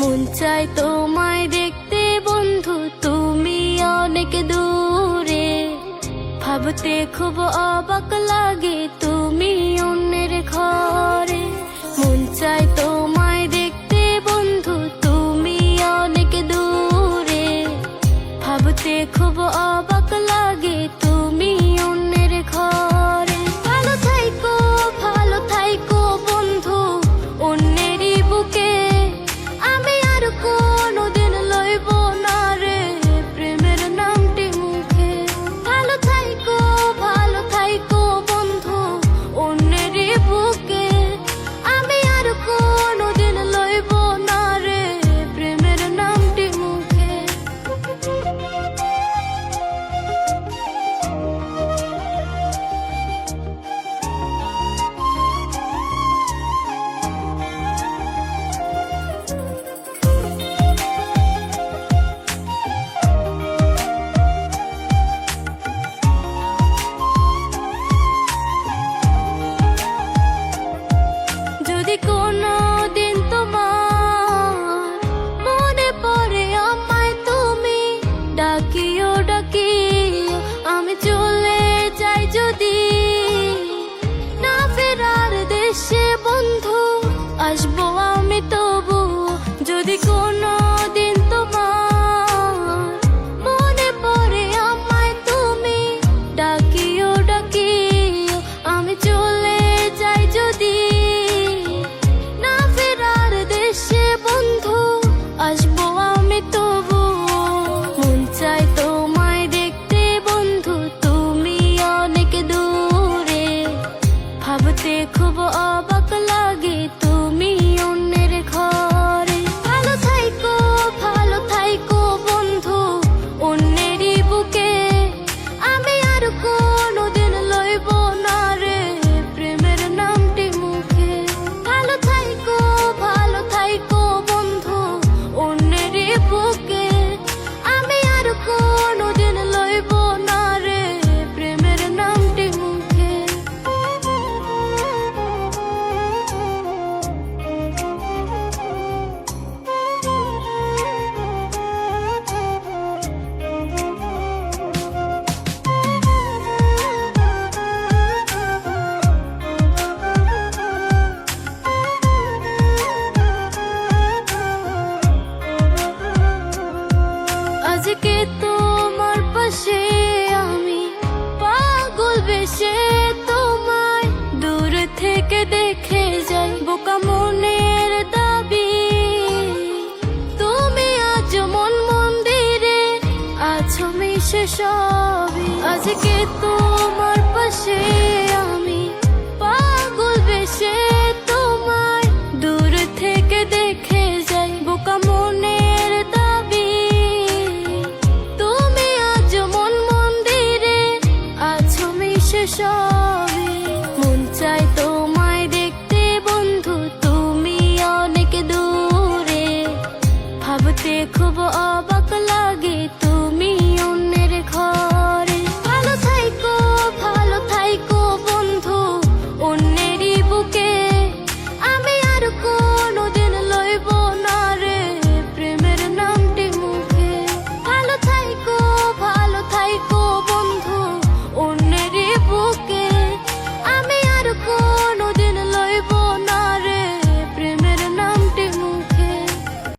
মন চায় তোমায় দেখতে বন্ধু, তুমি অনেক দূরে। ভাবতে খুব অবাক লাগে তুমি অন্যের ঘরে। মন চায় তোমায় দেখতে বন্ধু, তুমি অনেক দূরে। ভাবতে খুব অবাক লাগে তুমি অন্যের ঘরে। ভালো থাইকো বন্ধু অন্যেরই বুকে। আমি আর কোনোদিন লইব না রে প্রেমের নামটি মুখে। ভালো থাইকো বন্ধু অন্যেরই বুকে। আমি আর কোনোদিন লইব না রে প্রেমের নামটি মুখে। যদি কোনো দিন তোমার মনে পড়ে আমায়, তুমি ডাকিও আমি চলে যাই যদি। না ফেরার দেশে বন্ধু আসবো আমি তবু। যদি কোনো দিন তোমার মনে পড়ে আমায়, তুমি ডাকিও আমি চলে যাই যদি। না ফেরার দেশে বন্ধু আসবো আমি তবু। মন চায় তোমায় দেখতে বন্ধু, তুমি অনেক দূরে। ভাবতে খুব অবাক লাগে তুমি অন্যের ঘরে। ভালো থাইকো বন্ধু অন্যেরই বুকে। আমি আর কোনোদিন লইব না রে প্রেমের নামটি মুখে। ভালো থাইকো বন্ধু অন্যেরই বুকে। আমি আর কোনোদিন লইব না রে প্রেমের নামটি মুখে। আজকে তোমার পাশে আমি পাগল বেশে তোমায় দূর থেকে দেখে যাই। বোকা মনের দাবি তুমি আজ মন মন্দিরে আছো মিশে সবই। আজকে তোমার পাশে আমি পাগল বেশে তোমায় দূর থেকে দেখে যাই। বোকা মনের দাবি তুমি আজ মন মন্দিরে আছো মিশে সবই। মন চায় তোমায় দেখতে বন্ধু, তুমি অনেক দূরে। ভাবতে খুব অবাক